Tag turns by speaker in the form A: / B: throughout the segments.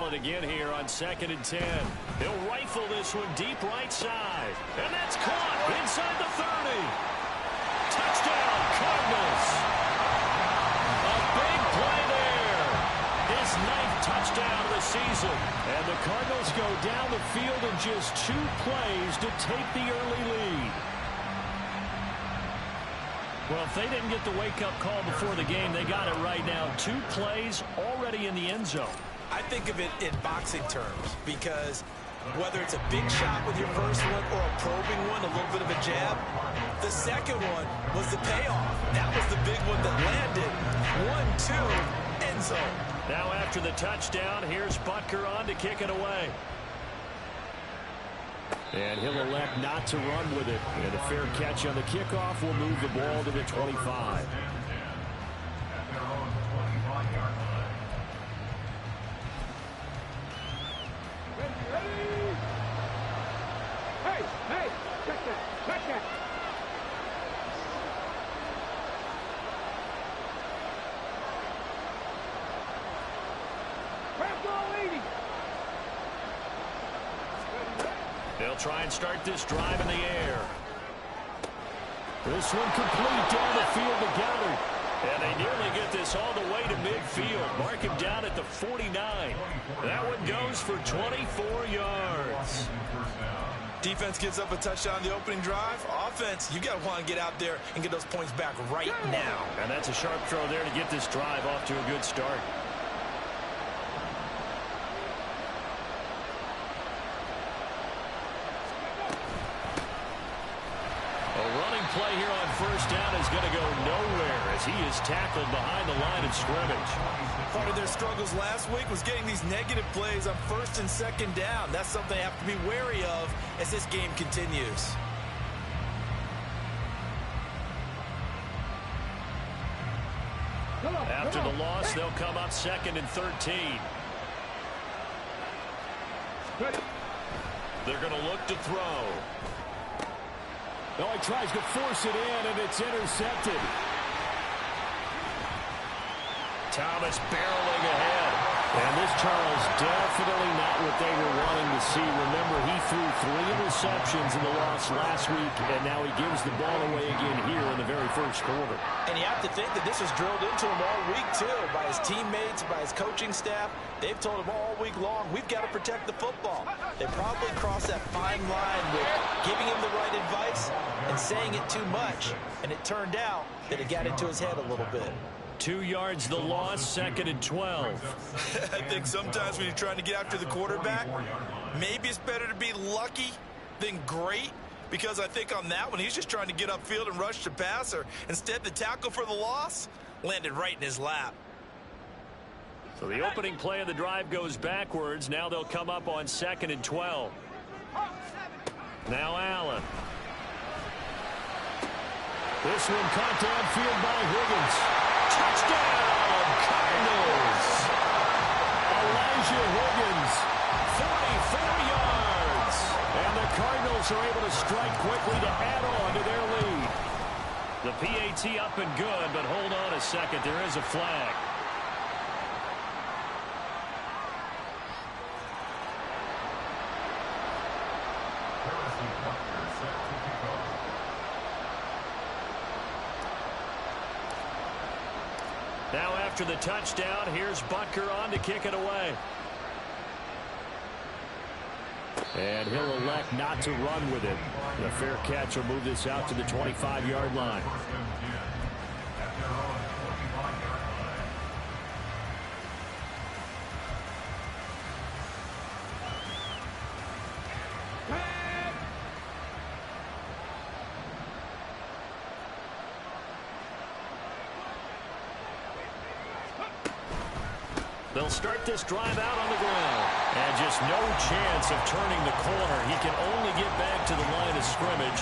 A: it again here on 2nd and 10. He'll rifle this one deep right side. And that's caught inside the 30. Touchdown, Cardinals. A big play there. His 9th touchdown of the season. And the Cardinals go down the field in just 2 plays to take the early lead. Well, if they didn't get the wake-up call before the game, they got it right now. 2 plays already in the end zone.
B: I think of it in boxing terms because whether it's a big shot with your first one or a probing one, a little bit of a jab, the second one was the payoff. That was the big one that landed. 1-2, end zone.
A: Now after the touchdown, here's Butker on to kick it away. And he'll elect not to run with it. And a fair catch on the kickoff will move the ball to the 25.
C: Hey, check that.
A: They'll try and start this drive in the air. This one complete down the field to Gallard. And they nearly get this all the way to midfield. Mark him down at the 49. That one goes for 24 yards.
B: Defense gives up a touchdown on the opening drive. Offense, you got to want to get out there and get those points back right now.
A: And that's a sharp throw there to get this drive off to a good start. Play here on first down is going to go nowhere as he is tackled behind the line of scrimmage.
B: Part of their struggles last week was getting these negative plays on 1st and 2nd down. That's something they have to be wary of as this game continues.
A: After the loss, they'll come up 2nd and 13. They're going to look to throw.
D: Oh, he tries to force it in, and it's intercepted.
A: Thomas barreling ahead. And this, Charles, definitely not what they were wanting to see. Remember, he threw 3 interceptions in the loss last week, and now he gives the ball away again here in the very first quarter.
B: And you have to think that this was drilled into him all week, too, by his teammates, by his coaching staff. They've told him all week long, we've got to protect the football. They probably crossed that fine line with giving him the right advice and saying it too much. And it turned out that it got into his head a little bit.
A: 2 yards the loss, 2nd and 12.
B: I think sometimes when you're trying to get after the quarterback, maybe it's better to be lucky than great. Because I think on that one, he's just trying to get upfield and rush the passer. Instead, the tackle for the loss landed right in his lap.
A: So the opening play of the drive goes backwards. Now they'll come up on 2nd and 12. Now Allen. This one caught downfield by Higgins. Touchdown, Cardinals. Elijah Higgins, 44 yards. And the Cardinals are able to strike quickly to add on to their lead. The PAT up and good, but hold on a second. There is a flag. Now after the touchdown, here's Butker on to kick it away. And he'll elect not to run with it. The fair catch will move this out to the 25-yard line. They'll start this drive out on the ground. And just no chance of turning the corner. He can only get back to the line of scrimmage.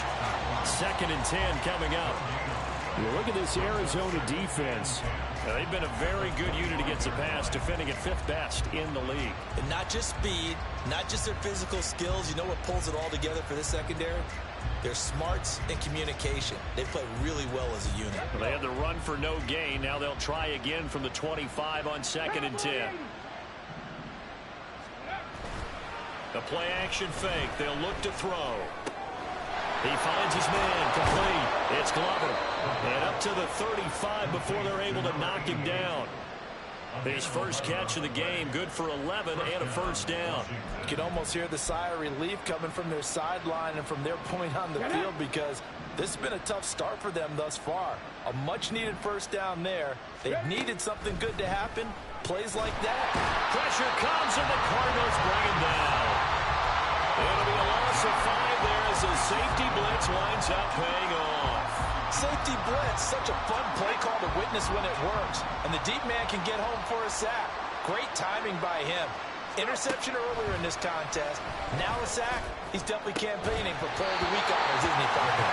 A: 2nd and 10 coming up.
D: You look at this Arizona defense.
A: Now, they've been a very good unit against the pass, defending at 5th best in the league.
B: And not just speed, not just their physical skills. You know what pulls it all together for this secondary? Their smarts and communication. They play really well as a unit.
A: Well, they had the run for no gain. Now they'll try again from the 25 on 2nd and 10. A play action fake. They'll look to throw. He finds his man, complete. It's Glover. And up to the 35 before they're able to knock him down. His first catch of the game, good for 11 and a first down.
B: You can almost hear the sigh of relief coming from their sideline and from their point on the field, because this has been a tough start for them thus far. A much-needed first down there. They needed something good to happen. Plays like that.
A: Pressure comes, and the Cardinals bring him down. It'll be a loss of 5 there as the safety blitz winds up paying off.
B: Safety blitz, such a fun play call to witness when it works. And the deep man can get home for a sack. Great timing by him. Interception earlier in this contest. Now a sack. He's definitely campaigning for Player of the Week honors, isn't he, Parker?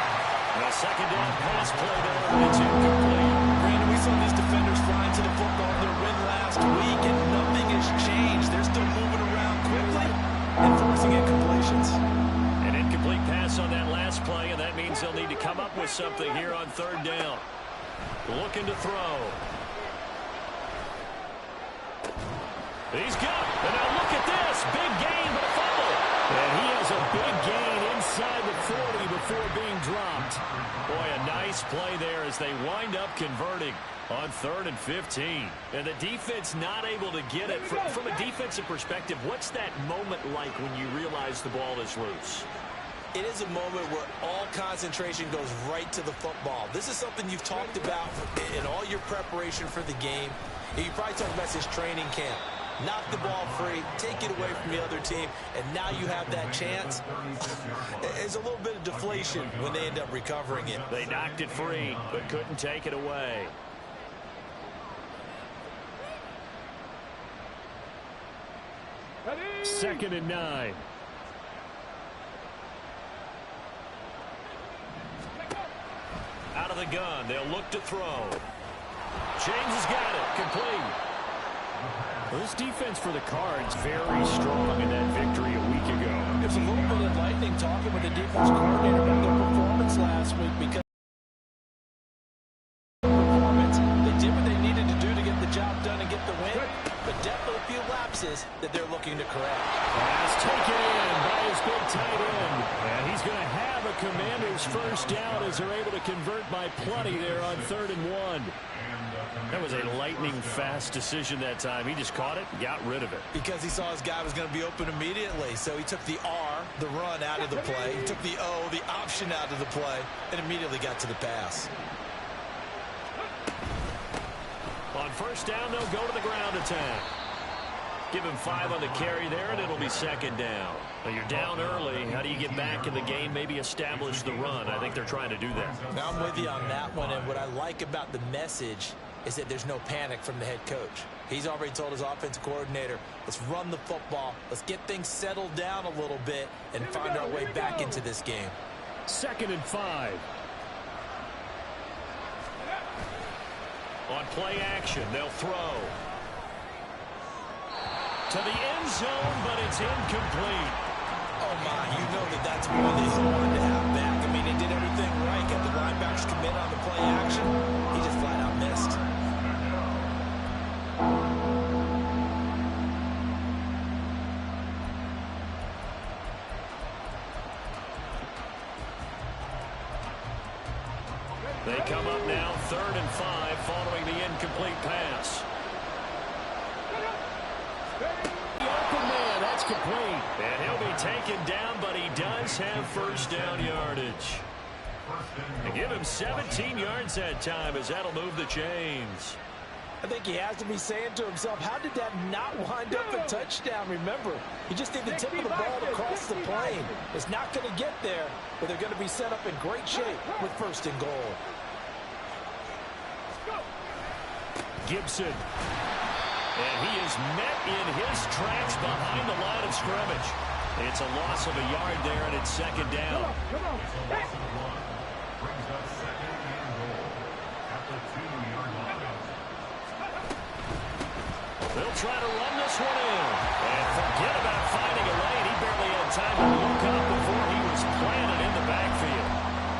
A: And a second down pass play there, and it's incomplete.
B: Brandon, we saw these defenders flying to the football in their win last week, and nothing has changed. They're still moving around quickly and forcing incompletions.
A: An incomplete pass on that last play, and that means they'll need to come up with something here on third down. Looking to throw. He's got it. And now look at this. Big gain, but a fumble. And he has a big gain inside the 40 before being dropped. Boy, a nice play there as they wind up converting on 3rd and 15. And the defense not able to get it. From a defensive perspective, what's that moment like when you realize the ball is loose?
B: It is a moment where all concentration goes right to the football. This is something you've talked about in all your preparation for the game. You probably talked about this training camp. Knock the ball free, take it away from the other team, and now you have that chance. There's a little bit of deflation when they end up recovering it.
A: They knocked it free, but couldn't take it away.
D: Second and 9.
A: Out of the gun, they'll look to throw. James has got it, complete.
D: Well, this defense for the Cards very strong in that victory a week ago.
B: It's a little bit enlightening talking with the defense coordinator about their performance last week, because they did what they needed to do to get the job done and get the win, but definitely a few lapses that they're looking to correct.
D: Pass taken in by his big tight end. And he's going to have a Commander's first down as they're able to convert by plenty there on 3rd and 1.
A: That was a lightning-fast decision that time. He just caught it and got rid of it.
B: Because he saw his guy was going to be open immediately. So he took the R, the run, out of the play. He took the O, the option, out of the play, and immediately got to the pass.
A: On first down, they'll go to the ground attack. Give him 5 on the carry there, and it'll be second down. Now you're down early. How do you get back in the game, maybe establish the run? I think they're trying to do that.
B: Now I'm with you on that one, and what I like about the message is that there's no panic from the head coach. He's already told his offensive coordinator, let's run the football, let's get things settled down a little bit and find our way back into this game.
D: 2nd and 5.
A: On play action, they'll throw. To the end zone, but it's incomplete.
B: Oh, my, you know that's one they wanted to have back. I mean, they did everything right. Got the linebackers commit on the play action. He just flat out missed.
A: They come up now 3rd and 5 following the incomplete pass.
D: The open man, that's complete.
A: And he'll be taken down, but he does have first down yardage. And give him 17 yards that time, as that'll move the chains.
B: I think he has to be saying to himself, how did that not wind up a touchdown? Remember, he just did the tip of the ball to cross the plane. It's not going to get there, but they're going to be set up in great shape with 1st and goal.
D: Gibson.
A: And he is met in his tracks behind the line of scrimmage. It's a loss of a yard there, and it's second down.
C: Come on.
A: They'll try to run this one in. And forget about finding a lane. He barely had time to look up before he was planted in the backfield.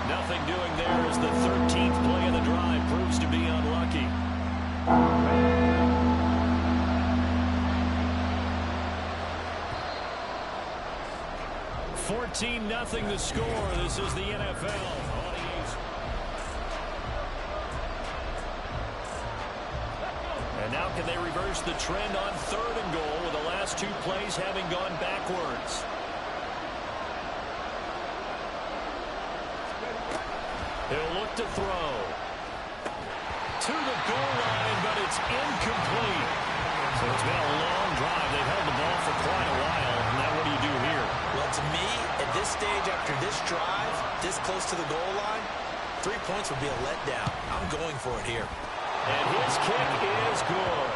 A: Nothing doing there as the 13th play of the drive proves to be unlucky. 14-0 the score. This is the NFL. And now can they reverse the trend on 3rd and goal with the last 2 plays having gone backwards? He'll look to throw. To the goal line, but it's incomplete. So it's been a long drive. They've held the ball for quite a while. Now what do you do here?
B: Well, to me, at this stage, after this drive, this close to the goal line, 3 points would be a letdown. I'm going for it here.
A: And his kick is good.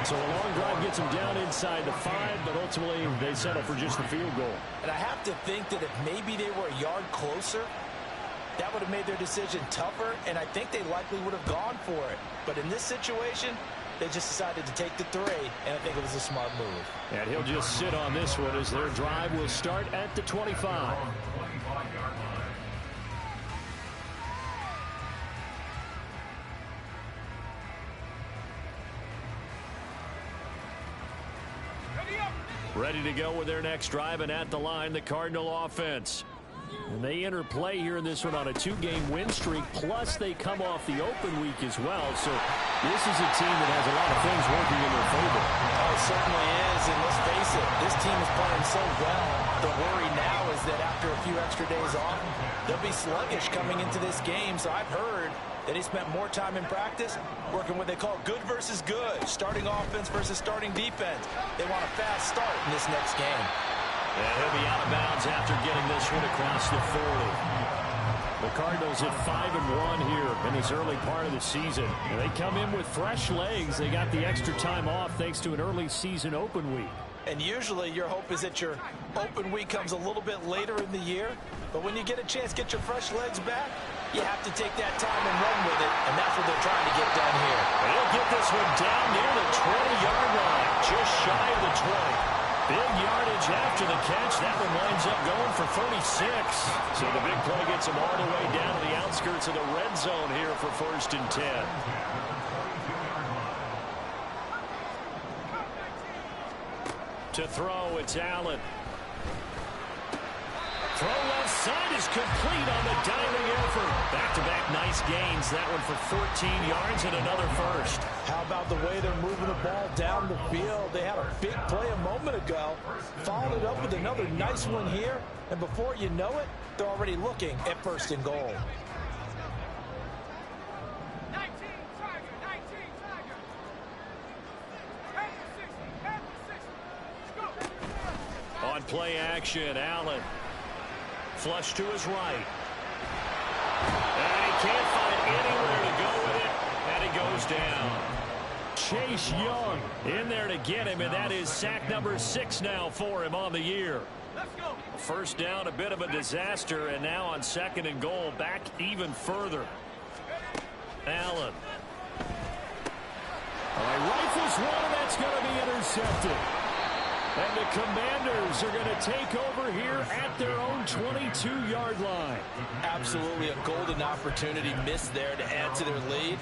A: So a long drive gets him down inside the 5, but ultimately they settle for just the field goal.
B: And I have to think that if maybe they were a yard closer, that would have made their decision tougher, and I think they likely would have gone for it. But in this situation, they just decided to take the 3, and I think it was a smart move.
A: And he'll just sit on this one as their drive will start at the 25. Ready to go with their next drive, and at the line, the Cardinal offense. And they enter play here in this one on a 2-game win streak, plus they come off the open week as well. So this is a team that has a lot of things working in their favor.
B: Oh, it certainly is, and let's face it, this team is playing so well. The worry now is that after a few extra days off, they'll be sluggish coming into this game. So I've heard that he spent more time in practice working what they call good versus good, starting offense versus starting defense. They want a fast start in this next game.
A: And he'll be out of bounds after getting this one across the 40. The Cardinals at 5-1 here in this early part of the season. And they come in with fresh legs. They got the extra time off thanks to an early season open week.
B: And usually your hope is that your open week comes a little bit later in the year. But when you get a chance to get your fresh legs back, you have to take that time and run with it. And that's what they're trying to get done here.
A: And he'll get this one down near the 20-yard line, just shy of the 20. Big yardage after the catch. That one winds up going for 36. So the big play gets him all the way down to the outskirts of the red zone here for 1st and 10. To throw, it's Allen. Throw left side is complete on the diving effort. Back-to-back nice gains. That one for 14 yards and another first.
B: How about the way they're moving the ball down the field? They had a big play a moment ago. Followed it up with another nice one here. And before you know it, they're already looking at 1st and goal.
A: On play action, Allen. Flush to his right. And he can't find anywhere to go with it. And he goes down. Chase Young in there to get him, and that is sack number 6 now for him on the year. First down, a bit of a disaster, and now on 2nd and goal, back even further. Allen. Rifles one, and that's going to be intercepted. And the Commanders are going to take over here at their own 22-yard line.
B: Absolutely a golden opportunity missed there to add to their lead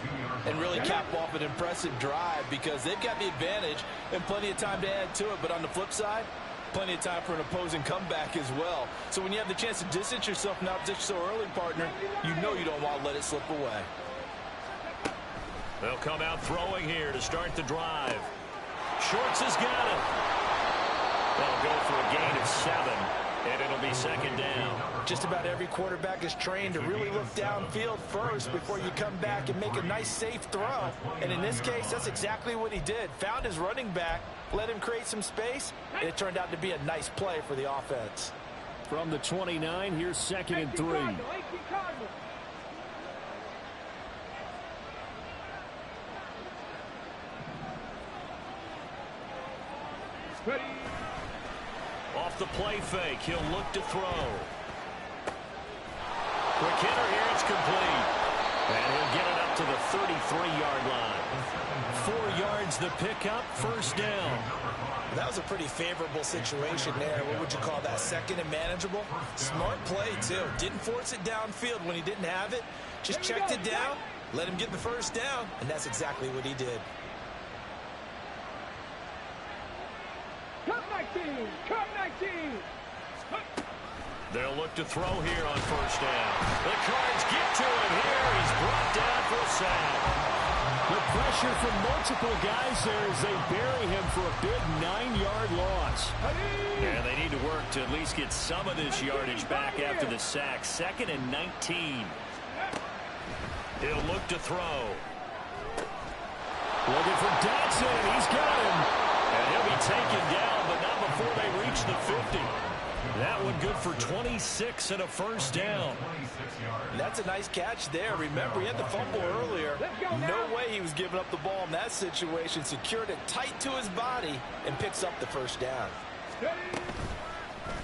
B: and really cap off an impressive drive because they've got the advantage and plenty of time to add to it. But on the flip side, plenty of time for an opposing comeback as well. So when you have the chance to distance yourself from opposition so early, partner, you know you don't want to let it slip away.
A: They'll come out throwing here to start the drive. Shorts has got it. They'll go for a gain of 7, and it'll be 2nd down.
B: Just about every quarterback is trained to really look downfield first before you come back and make a nice, safe throw. And in this case, that's exactly what he did. Found his running back, let him create some space, and it turned out to be a nice play for the offense.
A: From the 29, here's 2nd and 3.
C: Ready.
A: Off the play fake, he'll look to throw. Quick hitter here, it's complete. And he'll get it up to the 33-yard line. 4 yards the pickup, 1st down.
B: That was a pretty favorable situation there. What would you call that? 2nd and manageable? Smart play, too. Didn't force it downfield when he didn't have it. Just checked it down, let him get the 1st down, and that's exactly what he did.
C: Cut 19! Cut 19!
A: They'll look to throw here on first down. The Cards get to it here. He's brought down for a sack.
D: The pressure from multiple guys there as they bury him for a big 9-yard loss.
A: And they need to work to at least get some of this yardage back after the sack. 2nd and 19. He'll look to throw.
D: Looking for Dodson. He's got him.
A: And he'll be taken down, but not before they reach the 50. That one good for 26 and a first down.
B: That's a nice catch there. Remember, he had the fumble earlier. No way he was giving up the ball in that situation. Secured it tight to his body and picks up the first down.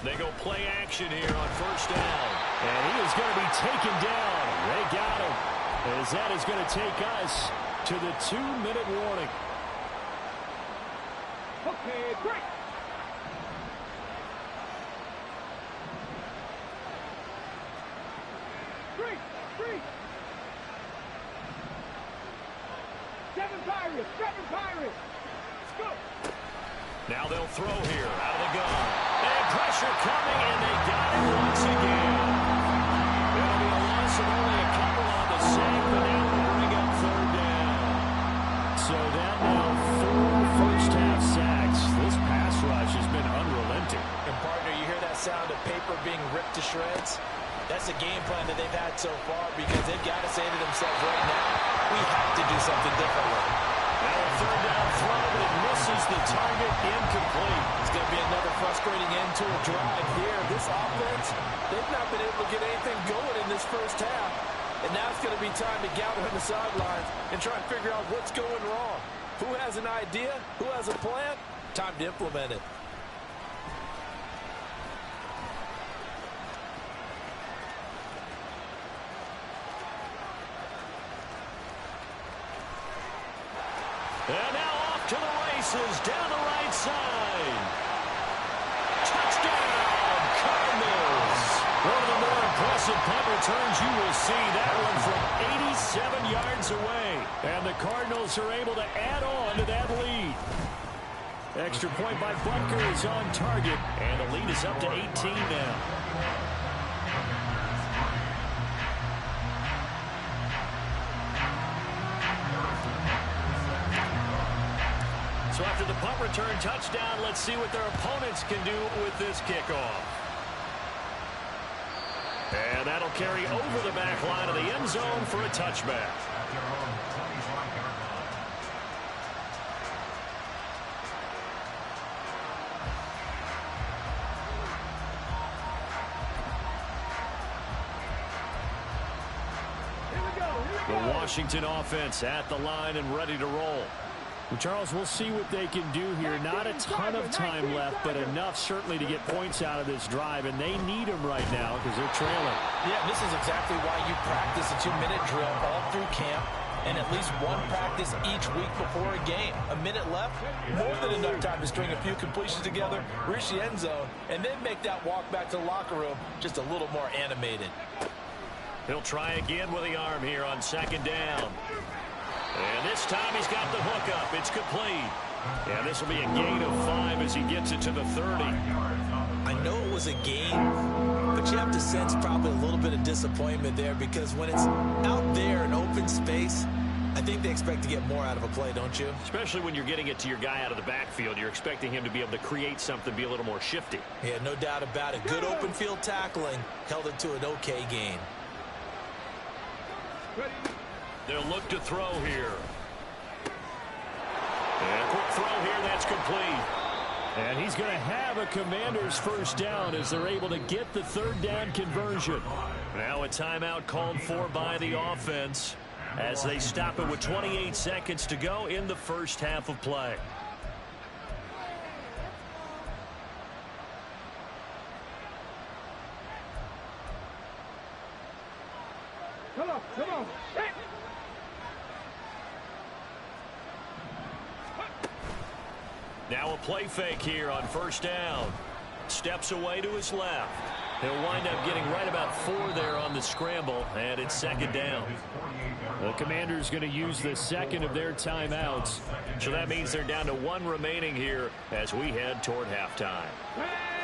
A: They go play action here on first down.
D: And he is going to be taken down. They got him. As that is going to take us to the 2-minute warning.
C: Okay, break. Three. 7 Pirates. 7 Pirates. Let's go.
A: Now they'll throw here out of the gun. And pressure coming, and they got it once again. It'll be a loss of only a couple on the sack, but now will bring up 3rd down.
D: So that now 4 first-half sacks. This pass rush has been unrelenting.
B: And partner, you hear that sound of paper being ripped to shreds? That's the game plan that they've had so far because they've got to say to themselves right now, we have to do something differently.
A: Now a 3rd down throw, but it misses the target, incomplete.
B: It's going to be another frustrating end to a drive here. This offense, they've not been able to get anything going in this first half. And now it's going to be time to gather on the sidelines and try and figure out what's going wrong. Who has an idea? Who has a plan? Time to implement it.
A: And now off to the races, down the right side. Touchdown, Cardinals. One of the more impressive punt returns you will see. That one from 87 yards away.
D: And the Cardinals are able to add on to that lead. Extra point by Butker is on target.
A: And the lead is up to 18 now. So after the punt return touchdown, let's see what their opponents can do with this kickoff. And that'll carry over the back line of the end zone for a touchback. The Washington offense at the line and ready to roll.
D: Well, Charles, we'll see what they can do here. Not a ton of time left, but enough certainly to get points out of this drive, and they need them right now because they're trailing.
B: Yeah, this is exactly why you practice a 2-minute drill all through camp and at least one practice each week before a game. A minute left, more than enough time to string a few completions together, reach the end zone, and then make that walk back to the locker room just a little more animated.
A: He'll try again with the arm here on 2nd down. And this time he's got the hook up. It's complete. And this will be a gain of 5 as he gets it to the 30.
B: I know it was a gain, but you have to sense probably a little bit of disappointment there because when it's out there in open space, I think they expect to get more out of a play, don't you?
A: Especially when you're getting it to your guy out of the backfield. You're expecting him to be able to create something, be a little more shifty.
B: Yeah, no doubt about it. Good open field tackling held it to an okay gain.
A: They'll look to throw here. And quick throw here, that's complete.
D: And he's going to have a Commander's first down as they're able to get the 3rd down conversion.
A: Now a timeout called for by the offense as they stop it with 28 seconds to go in the first half of play.
C: Come on. Hey.
A: Now a play fake here on first down. Steps away to his left. He'll wind up getting right about 4 there on the scramble, and it's 2nd down.
D: The Commander's going to use the 2nd of their timeouts.
A: So that means they're down to 1 remaining here as we head toward halftime.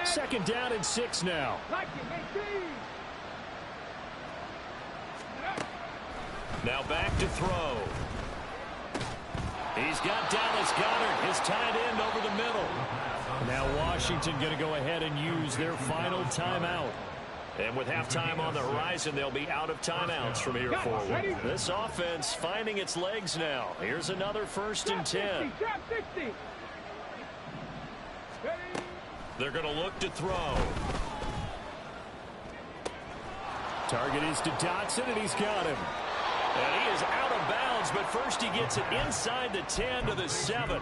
D: 2nd down and 6 now.
C: Like it,
A: Now back to throw. He's got Dallas Goedert, his tight end, over the middle. Now Washington going to go ahead and use their final timeout. And with halftime on the horizon, they'll be out of timeouts from here forward. This offense finding its legs now. Here's another 1st and 10. They're going to look to throw. Target is to Dotson, and he's got him. And he is out of bounds, but first he gets it inside the 10 to the 7.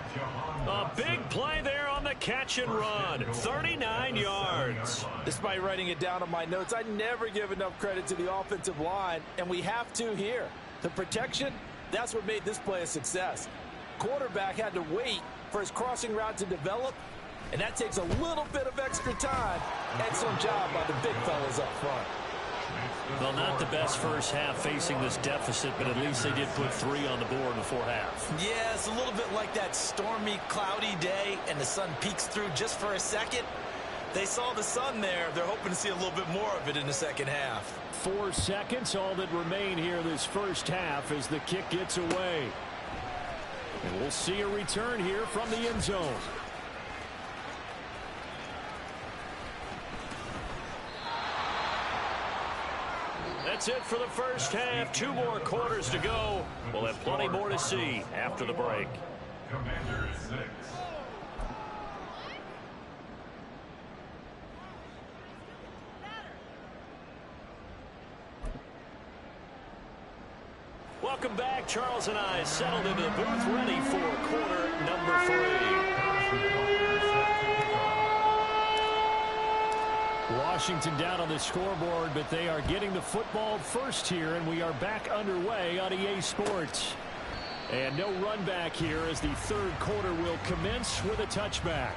A: A big play there on the catch and run. 39 yards.
B: Despite writing it down on my notes, I never give enough credit to the offensive line, and we have to here. The protection, that's what made this play a success. Quarterback had to wait for his crossing route to develop, and that takes a little bit of extra time. Excellent job by the big fellas up front.
A: Well, not the best first half facing this deficit, but at least they did put 3 on the board before half.
B: Yeah, it's a little bit like that stormy, cloudy day, and the sun peeks through just for a second. They saw the sun there. They're hoping to see a little bit more of it in the second half.
D: 4 seconds, all that remain here this first half as the kick gets away. And we'll see a return here from the end zone.
A: That's it for the first half. 2 more quarters to go. We'll have plenty more to see after the break.
E: Commander 6.
A: Welcome back. Charles and I settled into the booth, ready for quarter number 3.
D: Washington down on the scoreboard, but they are getting the football first here, and we are back underway on EA Sports. And no run back here as the 3rd quarter will commence with a touchback.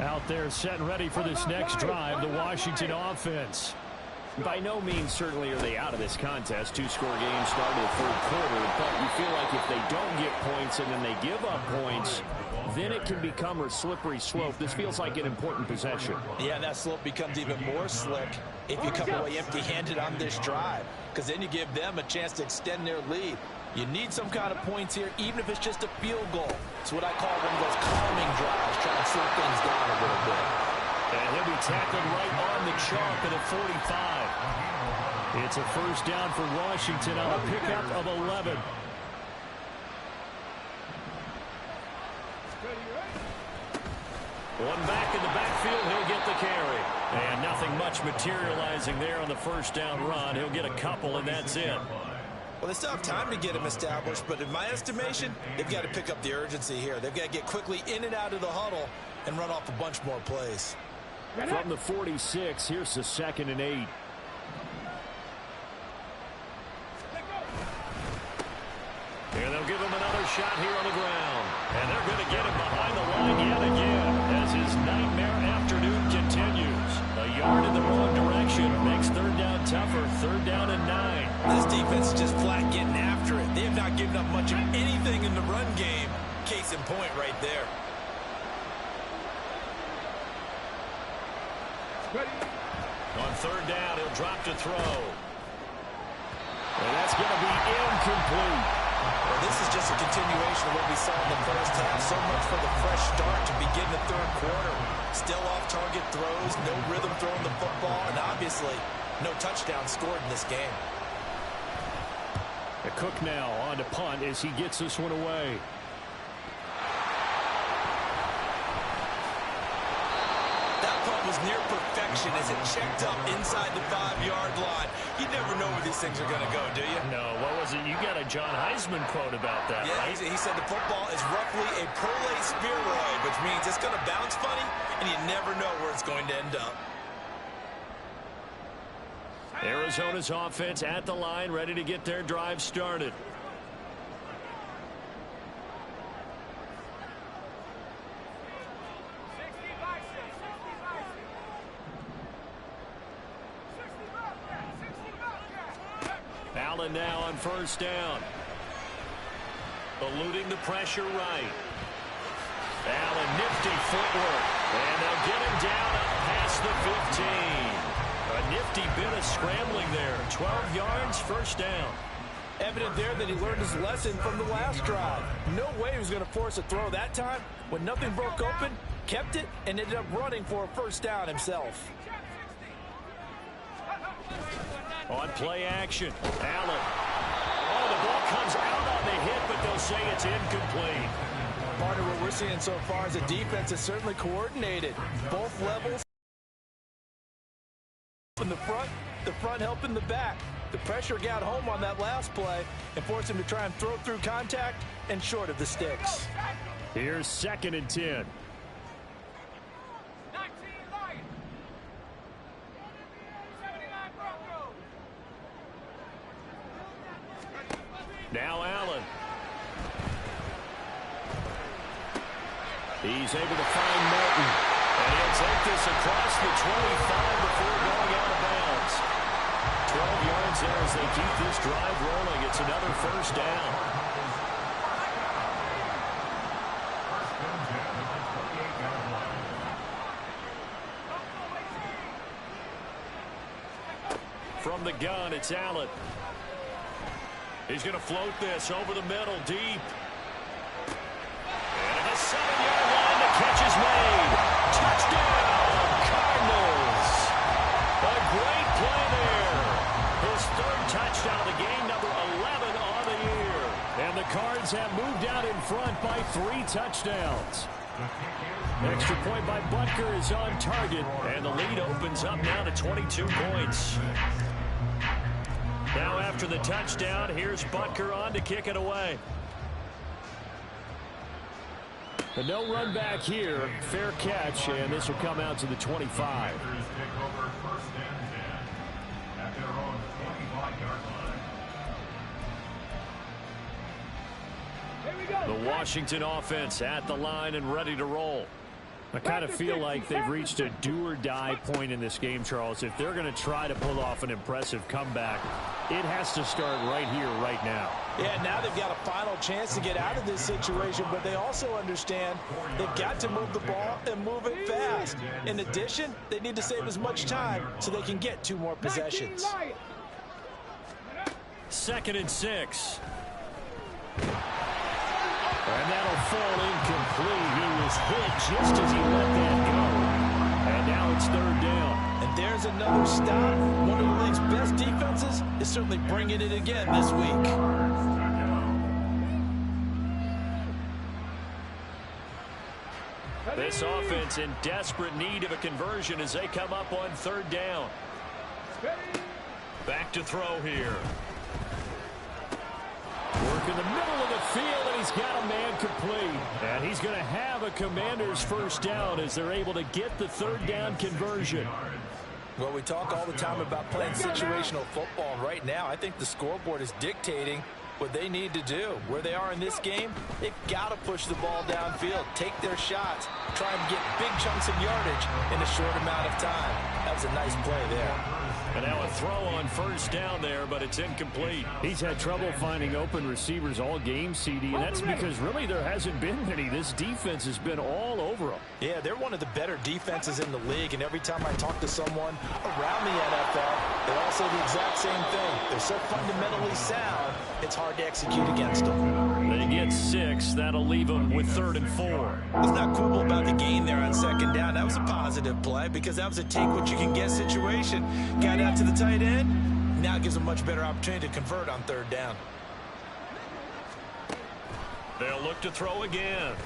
D: Out there set and ready for this next drive, the Washington offense. By no means certainly are they out of this contest. 2-score game started the 3rd quarter, but you feel like if they don't get points and then they give up points, then it can become a slippery slope. This feels like an important possession.
B: Yeah, that slope becomes even more slick if you come away empty-handed on this drive, because then you give them a chance to extend their lead. You need some kind of points here, even if it's just a field goal. It's what I call one of those calming drives, trying to slow things down a little bit.
D: And he'll be tackled right on the chalk at a 45. It's a first down for Washington on a pickup of 11.
A: One back in the backfield, he'll get the carry. And nothing much materializing there on the first down run. He'll get a couple, and that's it.
B: Well, they still have time to get him established, but in my estimation, they've got to pick up the urgency here. They've got to get quickly in and out of the huddle and run off a bunch more plays.
D: From the 46, here's the 2nd and 8.
A: Here they'll give him another shot here on the ground. And they're going to get him behind the line yet again as his nightmare afternoon continues. A yard in the wrong direction makes 3rd down tougher. 3rd down and 9.
B: This defense is just flat getting after it. They have not given up much of anything in the run game. Case in point right there.
A: On 3rd down, he'll drop to throw.
D: And that's going to be incomplete.
B: Well, this is just a continuation of what we saw in the first half. So much for the fresh start to begin the 3rd quarter. Still off-target throws, no rhythm throwing the football, and obviously no touchdown scored in this game.
D: The Cook now on to punt as he gets this one away.
B: That punt was near perfection as it checked up inside the 5-yard line. You never know where these things are going to go, do you?
A: No, what was it? You got a John Heisman quote about that,
B: yeah,
A: right?
B: He said the football is roughly a prolate spheroid, which means it's going to bounce funny, and you never know where it's going to end up.
A: Arizona's offense at the line, ready to get their drive started. Allen now on first down. Eluding the pressure right. Allen, nifty footwork. And they'll get him down up past the 15. A nifty bit of scrambling there. 12 yards, first down.
B: Evident there that he learned his lesson from the last drive. No way he was going to force a throw that time. When nothing broke open, kept it, and ended up running for a first down himself.
A: On play action, Allen. Oh, the ball comes out on the hit, but they'll say it's incomplete.
B: Part of what we're seeing so far is the defense is certainly coordinated. Both levels. In the front helping the back. The pressure got home on that last play and forced him to try and throw through contact and short of the sticks.
D: Here's 2nd and 10.
A: Now Allen. He's able to find Martin. And he'll take this across the 25 before going out of bounds. 12 yards there as they keep this drive rolling. It's another first down. From the gun, it's Allen. He's going to float this over the middle, deep. And a 7-yard line, the catch is made. Touchdown, Cardinals. A great play there. His 3rd touchdown of the game, number 11 on the year.
D: And the Cards have moved out in front by 3 touchdowns. Extra point by Butker is on target.
A: And the lead opens up now to 22 points. Now after the touchdown, here's Butker on to kick it away.
D: But no run back here. Fair catch, and this will come out to the 25.
A: The Washington offense at the line and ready to roll.
D: I kind of feel like they've reached a do-or-die point in this game, Charles. If they're going to try to pull off an impressive comeback, it has to start right here, right now.
B: Yeah, now they've got a final chance to get out of this situation, but they also understand they've got to move the ball and move it fast. In addition, they need to save as much time so they can get 2 more possessions.
A: 2nd and 6.
D: And that'll fall incomplete. He was hit just as he let that go. And now it's 3rd down.
B: And there's another stop. One of the league's best defenses is certainly bringing it again this week.
A: This offense in desperate need of a conversion as they come up on 3rd down. Back to throw here.
D: Work in the middle of the field, and he's got a man complete. And he's going to have a Commander's first down as they're able to get the 3rd down conversion.
B: Well, we talk all the time about playing situational football. Right now, I think the scoreboard is dictating what they need to do. Where they are in this game, they've got to push the ball downfield, take their shots, try and get big chunks of yardage in a short amount of time. That was a nice play there.
A: And now a throw on 1st down there, but it's incomplete.
D: He's had trouble finding open receivers all game, CD, and that's because really there hasn't been many. This defense has been all over them.
B: Yeah, they're one of the better defenses in the league, and every time I talk to someone around the NFL, they all say the exact same thing. They're so fundamentally sound, it's hard to execute against them.
A: They get 6. That'll leave them with 3rd and 4.
B: Let's not quibble about the gain there on 2nd down. That was a positive play because that was a take-what-you-can-get situation. Got out to the tight end. Now it gives them a much better opportunity to convert on 3rd down.
A: They'll look to throw again.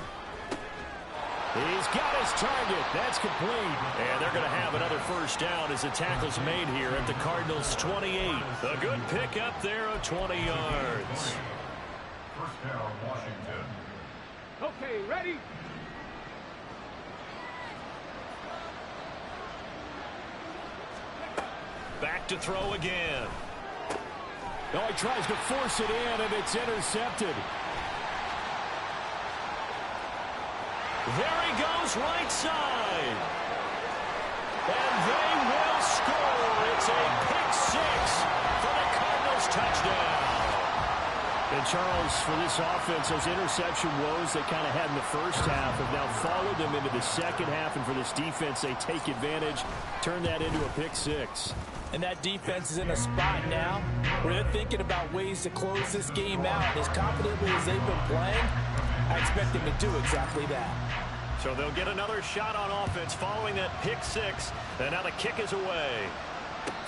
D: He's got his target. That's complete.
A: And they're going to have another first down as the tackle's made here at the Cardinals' 28. A good pickup there of 20 yards.
E: First down, Washington.
C: Okay, ready?
A: Back to throw again.
D: Oh, he tries to force it in, and it's intercepted.
A: There he goes, right side. And they will score. It's a pick 6 for the Cardinals touchdown.
D: And Charles, for this offense, those interception woes they kind of had in the first half have now followed them into the second half. And for this defense, they take advantage, turn that into a pick six.
B: And that defense is in a spot now where they're thinking about ways to close this game out. As confidently as they've been playing, I expect them to do exactly that.
A: So they'll get another shot on offense following that pick six. And now the kick is away.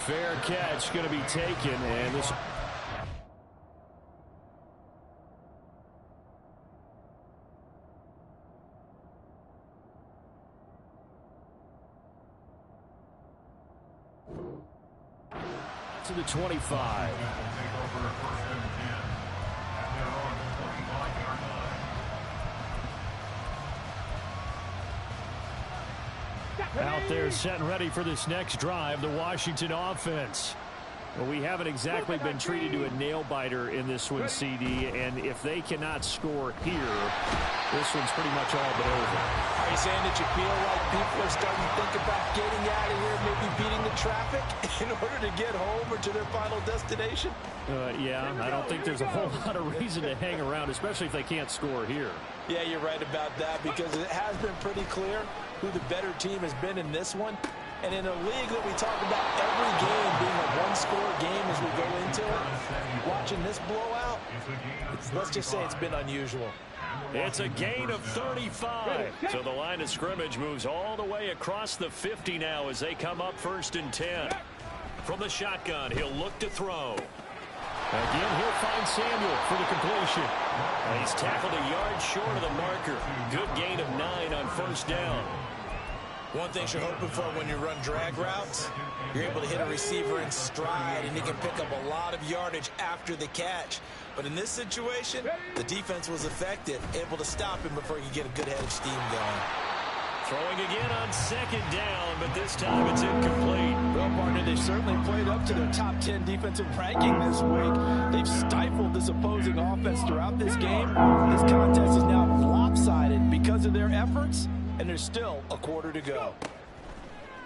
D: Fair catch going to be taken, and this... to the 25. Out there set and ready for this next drive, the Washington offense. Well, we haven't exactly been treated to a nail-biter in this one, CD, and if they cannot score here, this one's pretty much all but over.
B: Are you saying that you feel like people are starting to think about getting out of here, maybe beating the traffic in order to get home or to their final destination?
D: Yeah, I don't think there's a whole lot of reason to hang around, especially if they can't score here.
B: Yeah, you're right about that, because it has been pretty clear who the better team has been in this one. And in a league that we talk about every game being a one-score game as we go into it, watching this blowout, let's just say it's been unusual.
A: It's a gain of 35. So the line of scrimmage moves all the way across the 50 now as they come up 1st and 10. From the shotgun, he'll look to throw.
D: Again, he'll find Samuel for the completion.
A: And he's tackled a yard short of the marker. Good gain of 9 on 1st down.
B: One thing you're hoping for when you run drag routes, you're able to hit a receiver in stride, and he can pick up a lot of yardage after the catch. But in this situation, the defense was effective, able to stop him before he could get a good head of steam going.
A: Throwing again on 2nd down, but this time it's incomplete.
B: Well, partner, they certainly played up to their top 10 defensive ranking this week. They've stifled this opposing offense throughout this game. This contest is now lopsided because of their efforts, and there's still a quarter to go.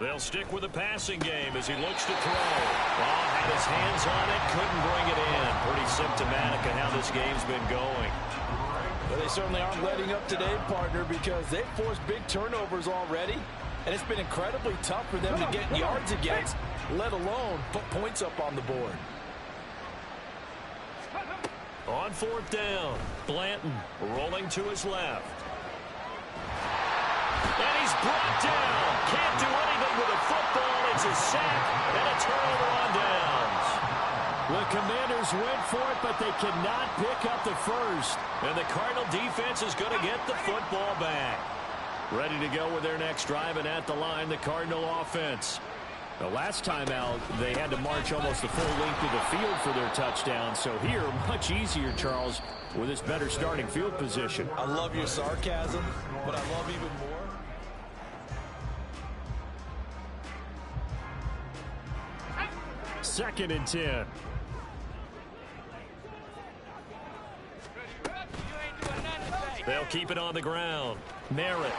A: They'll stick with the passing game as he looks to throw. Well, had his hands on it, couldn't bring it in. Pretty symptomatic of how this game's been going.
B: Well, they certainly aren't letting up today, partner, because they've forced big turnovers already, and it's been incredibly tough for them to get yards against, let alone put points up on the board.
A: On 4th down, Blanton rolling to his left. And he's brought down. Can't do anything with a football. It's a sack and a turnover on downs.
D: The Commanders went for it, but they cannot pick up the first.
A: And the Cardinal defense is going to get the football back. Ready to go with their next drive, and at the line, the Cardinal offense.
D: The last time out, they had to march almost the full length of the field for their touchdown. So here, much easier, Charles, with this better starting field position.
B: I love your sarcasm, but I love even more.
D: 2nd and 10.
A: They'll keep it on the ground. Merritt.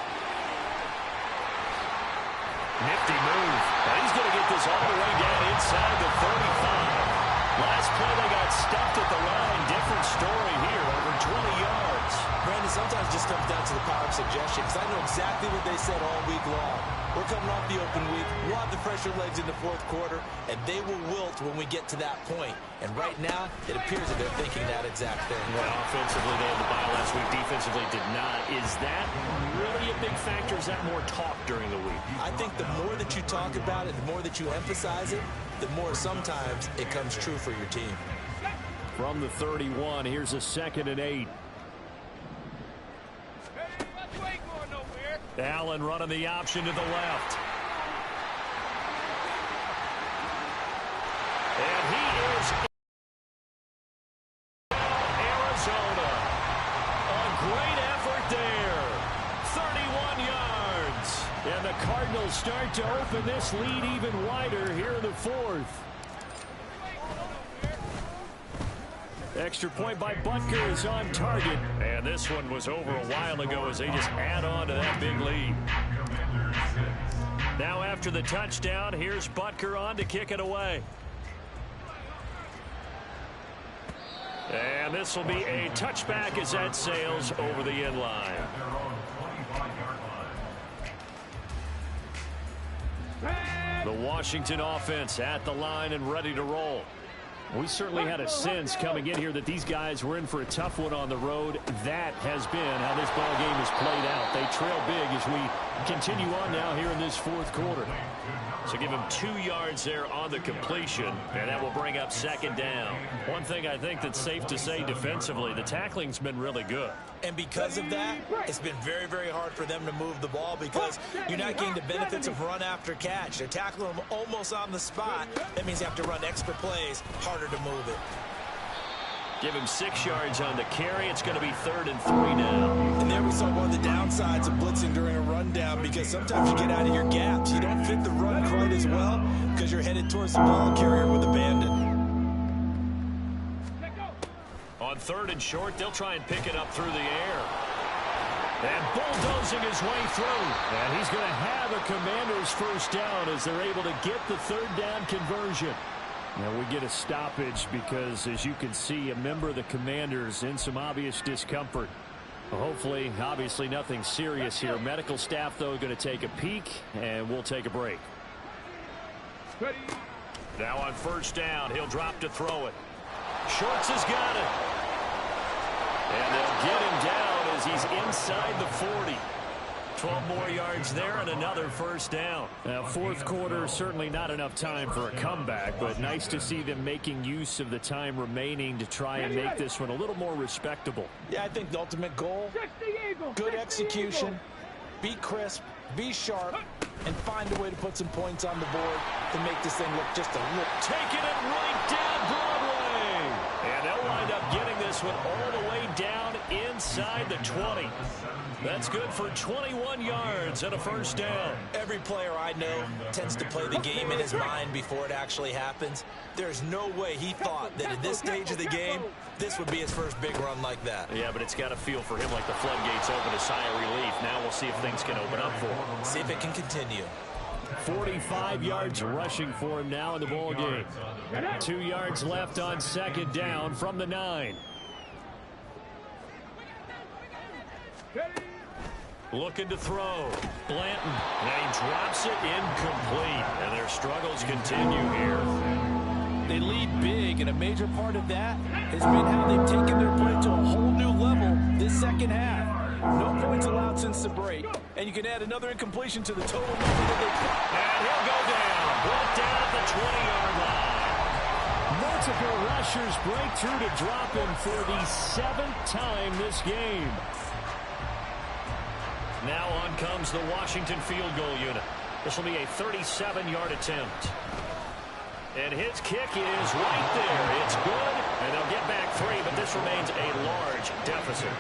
A: Nifty move. And he's going to get this all the way down inside the 35. Last play they got stuffed at the line. Different story here. Over 20 yards.
B: Brandon, sometimes it just comes down to the power of suggestion, because I know exactly what they said all week long. We're coming off the open week. We'll have the fresher legs in the 4th quarter, and they will wilt when we get to that point. And right now, it appears that they're thinking that exact thing.
A: Well, offensively, they had the bye last week. Defensively, did not. Is that really a big factor? Is that more talk during the week?
B: I think the more that you talk about it, the more that you emphasize it, the more sometimes it comes true for your team.
D: From the 31, here's a 2nd and 8.
A: Allen running the option to the left. And he is Arizona. A great effort there. 31 yards.
D: And the Cardinals start to open this lead even wider here in the 4th. Extra point by Butker is on target.
A: And this one was over a while ago as they just add on to that big lead. Now after the touchdown, here's Butker on to kick it away. And this will be a touchback as that sails over the end line.
E: At their own 25-yard line.
A: The Washington offense at the line and ready to roll. We certainly had a sense coming in here that these guys were in for a tough one on the road. That has been how this ball game has played out. They trail big as we continue on now here in this fourth quarter. So give him 2 yards there on the completion, and that will bring up second down. One thing I think that's safe to say defensively, the tackling's been really good.
B: And because of that, it's been very, very hard for them to move the ball because you're not getting the benefits of run after catch. They're tackling them almost on the spot. That means you have to run extra plays, harder to move it.
A: Give him 6 yards on the carry. It's going to be 3rd and 3 now.
B: And there we saw one of the downsides of blitzing during a rundown because sometimes you get out of your gaps. You don't fit the run quite as well because you're headed towards the ball carrier with abandon.
A: On 3rd and short, they'll try and pick it up through the air. And bulldozing his way through. And he's going to have a Commanders first down as they're able to get the 3rd down conversion. Now we get a stoppage because, as you can see, a member of the Commanders in some obvious discomfort. Hopefully, obviously nothing serious here. Medical staff, though, going to take a peek, and we'll take a break. Now on 1st down, he'll drop to throw it. Schwartz has got it. And they'll get him down as he's inside the 40. 12 more yards there and another 1st down. Now, fourth quarter, certainly not enough time for a comeback, but nice to see them making use of the time remaining to try and make this one a little more respectable.
B: Yeah, I think the ultimate goal, good execution, be crisp, be sharp, and find a way to put some points on the board to make this thing look just a little.
A: Taking it right down Broadway. And they'll wind up getting this one all the way down inside the 20. That's good for 21 yards and a 1st down.
B: Every player I know tends to play the game in his mind before it actually happens. There's no way he thought that at this stage of the game, this would be his first big run like that.
A: Yeah, but it's got to feel for him like the floodgates open, a sigh of relief. Now we'll see if things can open up for him.
B: See if it can continue.
A: 45 yards rushing for him now in the ball game. 2 yards left on 2nd down from the 9. Looking to throw. Blanton. And he drops it incomplete. And their struggles continue here.
B: They lead big, and a major part of that has been how they've taken their play to a whole new level this second half. No points allowed since the break. And you can add another incompletion to the total number that they put.
A: And he'll go down. Brought down at the 20-yard line. Multiple rushers break through to drop him for the 7th time this game. Now on comes the Washington field goal unit. This will be a 37-yard attempt. And his kick is right there. It's good, and they'll get back 3, but this remains a large deficit.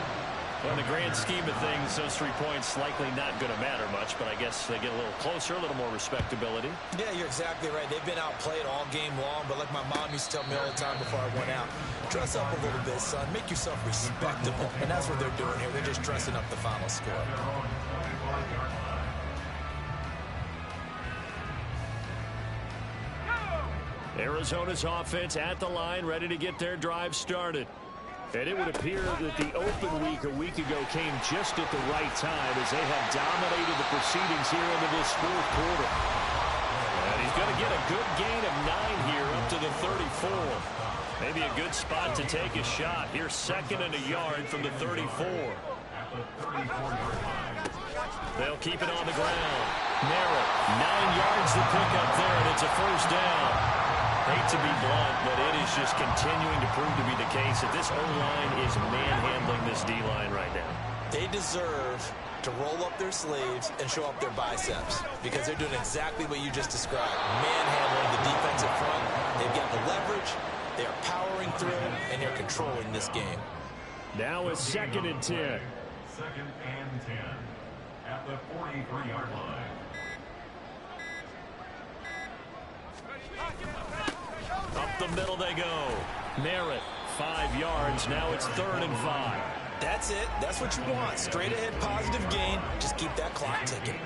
A: In the grand scheme of things, those 3 points likely not going to matter much, but I guess they get a little closer, a little more respectability.
B: Yeah, you're exactly right. They've been outplayed all game long, but like my mom used to tell me all the time before I went out, dress up a little bit, son. Make yourself respectable. And that's what they're doing here. They're just dressing up the final score.
A: Arizona's offense at the line, ready to get their drive started. And it would appear that the open week a week ago came just at the right time as they have dominated the proceedings here into this fourth quarter. And he's going to get a good gain of 9 here up to the 34. Maybe a good spot to take a shot. Here's 2nd and a yard from the 34. They'll keep it on the ground. Merritt, 9 yards to pick up there, and it's a 1st down. Hate to be blunt, but it is just continuing to prove to be the case that this O-line is manhandling this D-line right now.
B: They deserve to roll up their sleeves and show up their biceps because they're doing exactly what you just described. Manhandling the defensive front. They've got the leverage. They are powering through, and they're controlling this game.
A: Now it's 2nd and 10.
E: 2nd and 10 at the 43-yard line.
A: Up the middle they go. Merritt, 5 yards. Now it's 3rd and 5.
B: That's it. That's what you want. Straight ahead, positive gain. Just keep that clock ticking.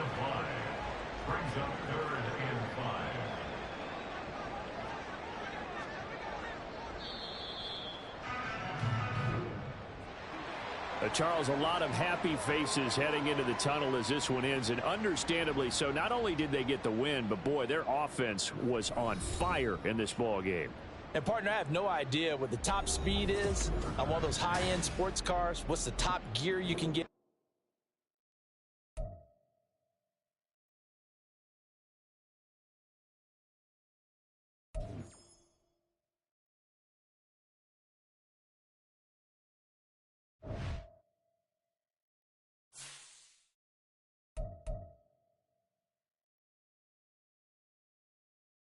E: Brings up 3rd and 5.
D: Charles, a lot of happy faces heading into the tunnel as this one ends, and understandably so. Not only did they get the win, but boy, their offense was on fire in this ball game.
B: And partner, I have no idea what the top speed is on one of those high-end sports cars. What's the top gear you can get?